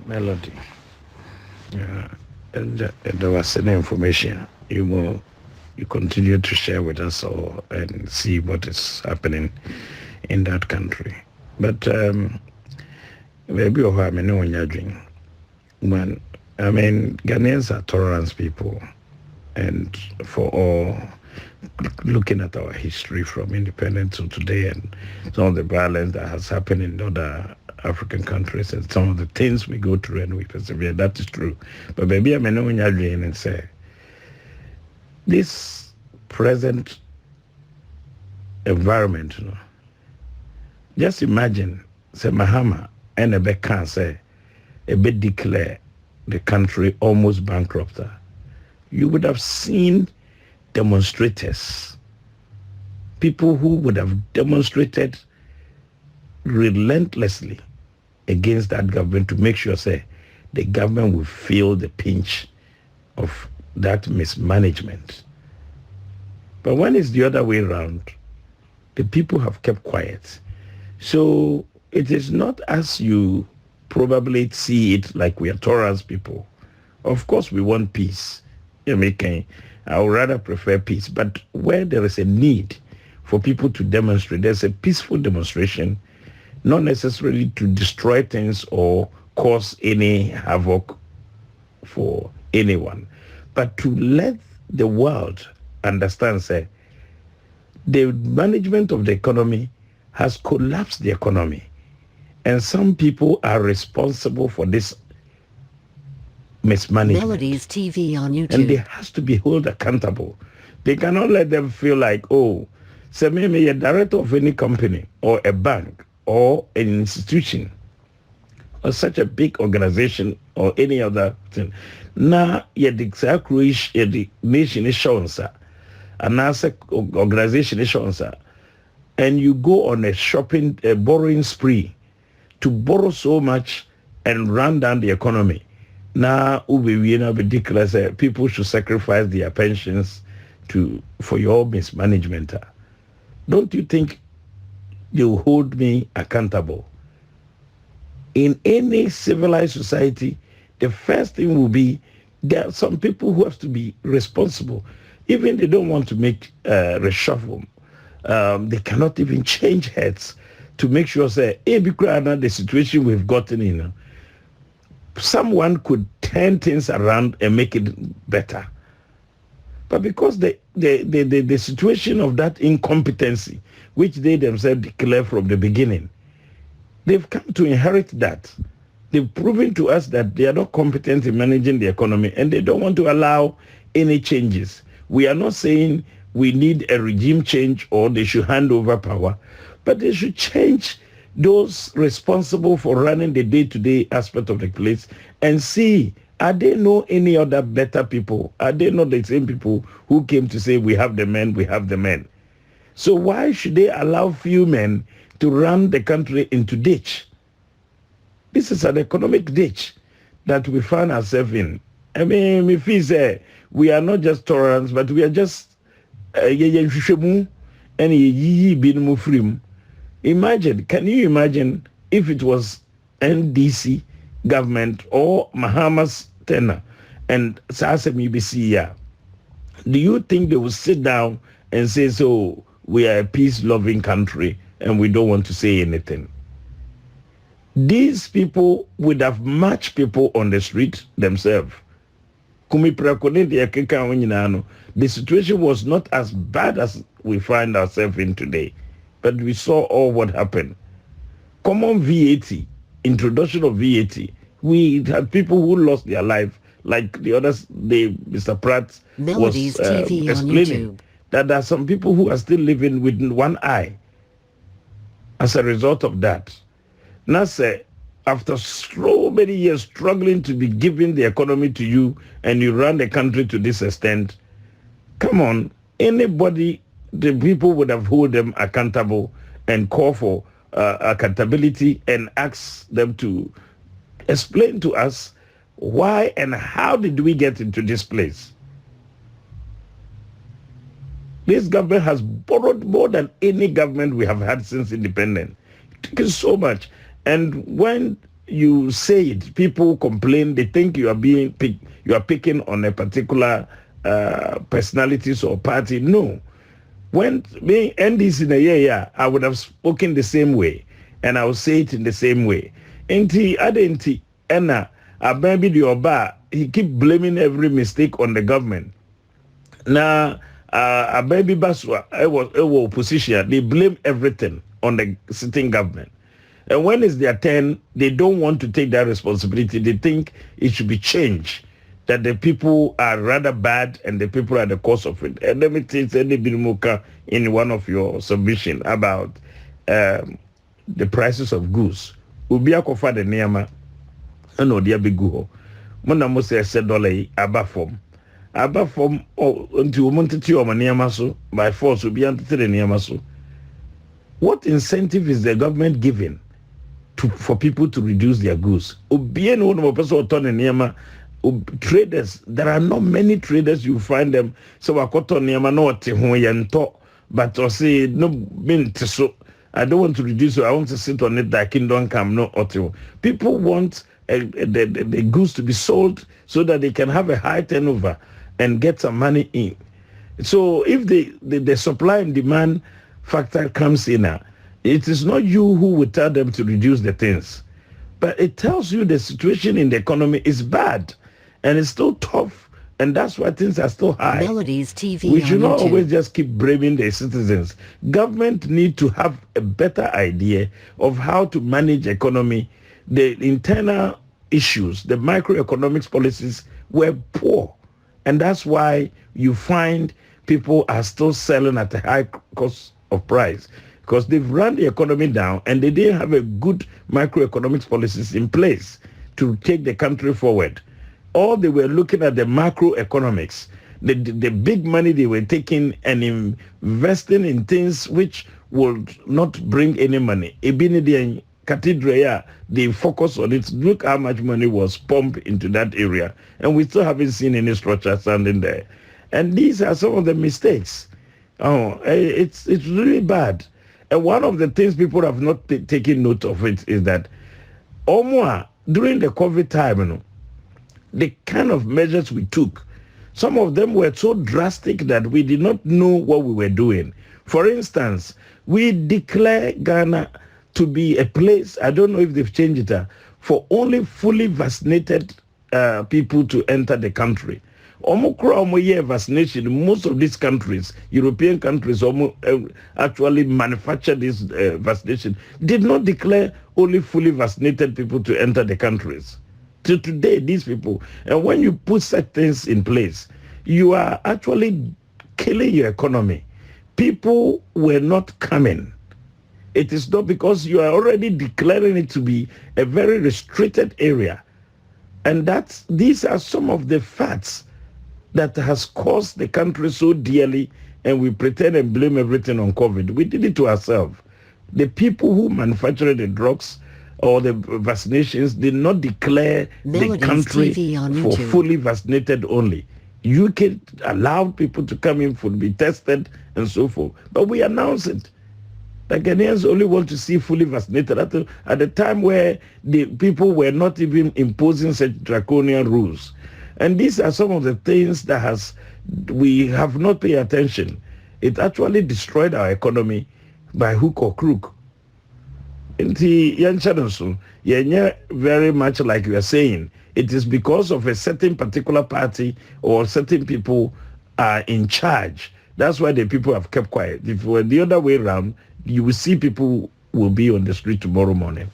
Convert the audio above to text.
Melody. And there was any information you continue to share with us or and see what is happening in that country. But maybe I mean no one drink. When I mean Ghanaians are tolerant people, and for all looking at our history from independence to today and some of the violence that has happened in other African countries and some of the things we go through and we persevere, that is true. But maybe I may know when you're doing and say, this present environment, just imagine, say Mahama and a bit can say, a bit declare the country almost bankrupt. You would have seen demonstrators, people who would have demonstrated relentlessly against that government to make sure, say, the government will feel the pinch of that mismanagement. But when it's the other way around, the people have kept quiet. So it is not as you probably see it like we are tolerant people. Of course, we want peace. I would rather prefer peace. But where there is a need for people to demonstrate, there's a peaceful demonstration, not necessarily to destroy things or cause any havoc for anyone, but to let the world understand, say, the management of the economy has collapsed the economy. And some people are responsible for this mismanagement. Melodies TV on YouTube. And they has to be held accountable. They cannot let them feel like, oh, say maybe a director of any company or a bank or an institution or such a big organization or any other thing. Now, the nation is shown, sir. And now, organization is shown, sir. And you go on a borrowing spree to borrow so much and run down the economy. Now, ridiculous. People should sacrifice their pensions for your mismanagement. Don't you think you hold me accountable? In any civilized society, the first thing will be there are some people who have to be responsible. Even they don't want to make reshuffle. They cannot even change heads to make sure, say, the situation we've gotten in, someone could turn things around and make it better. But because the situation of that incompetency, which they themselves declare from the beginning, they've come to inherit that. They've proven to us that they are not competent in managing the economy and they don't want to allow any changes. We are not saying we need a regime change or they should hand over power, but they should change those responsible for running the day-to-day aspect of the place and see, are there no any other better people? Are they not the same people who came to say, we have the men, we have the men? So why should they allow few men to run the country into ditch? This is an economic ditch that we find ourselves in. I mean, if we say we are not just tolerant, but we are just imagine, can you imagine if it was NDC government or Mahama's tenor and Sasemi BC? Do you think they will sit down and say, so we are a peace-loving country and we don't want to say anything? These people would have matched people on the street themselves. The situation was not as bad as we find ourselves in today, but we saw all what happened. Common VAT, introduction of VAT, we had people who lost their life, like the others, Mr. Pratt Melodies was TV explaining, that there are some people who are still living with one eye as a result of that. Now, say, after so many years struggling to be giving the economy to you and you run the country to this extent, come on, anybody, the people would have held them accountable and call for accountability and ask them to explain to us why and how did we get into this place. This government has borrowed more than any government we have had since independence. It is so much. And when you say it, people complain. They think you are picking on a particular personalities or party. No. When being NDC in a year, I would have spoken the same way, and I would say it in the same way. Enti adenti ena ababi di oba, he keep blaming every mistake on the government. Now ababi baswa, I was opposition. They blame everything on the sitting government. And when it's their turn, they don't want to take that responsibility. They think it should be changed, that the people are rather bad and the people are the cause of it. And let me take Muka in one of your submission about the prices of goods. Ubia kofa de niyama, ano dia biguho. Muna mo say $1 abafom. Abafom unti umontiti o niyama so by force ubia ntiti de niyama so. What incentive is the government giving for people to reduce their goods? Ubia no mo person oton niyama. Traders, there are not many traders. You find them so wakoto niyama no te ho yento, but or say no mint so I don't want to reduce it. I want to sit on it that kingdom come no otil. People want the goods to be sold so that they can have a high turnover and get some money in. So if the supply and demand factor comes in, it is not you who will tell them to reduce the things, but it tells you the situation in the economy is bad and it's still tough. And that's why things are still high. Melodies TV. We should not YouTube. always just keep blaming the citizens. Government need to have a better idea of how to manage economy. The internal issues, the microeconomics policies were poor. And that's why you find people are still selling at a high cost of price, because they've run the economy down and they didn't have a good microeconomics policies in place to take the country forward. All they were looking at the macroeconomics, the big money they were taking and investing in things which would not bring any money. Ebini Cathedral, they focus on it. Look how much money was pumped into that area, and we still haven't seen any structure standing there. And these are some of the mistakes. Oh, it's really bad. And one of the things people have not taken note of it is that during the COVID time, the kind of measures we took, some of them were so drastic that we did not know what we were doing. For instance, we declare Ghana to be a place, I don't know if they've changed it, for only fully vaccinated people to enter the country. Vaccination, most of these countries, European countries, actually manufacture this vaccination, did not declare only fully vaccinated people to enter the countries. To today, these people, and when you put such things in place, you are actually killing your economy. People were not coming. It is not because you are already declaring it to be a very restricted area. And these are some of the facts that has caused the country so dearly, and we pretend and blame everything on COVID. We did it to ourselves. The people who manufactured the drugs or the vaccinations did not declare Melodies the country TV on for YouTube. fully vaccinated only. UK allowed people to come in for be tested and so forth. But we announced it. The Ghanaians only want to see fully vaccinated at the time where the people were not even imposing such draconian rules. And these are some of the things that we have not paid attention. It actually destroyed our economy by hook or crook. Very much like you are saying, it is because of a certain particular party or certain people are in charge. That's why the people have kept quiet. If it were the other way around, you will see people will be on the street tomorrow morning.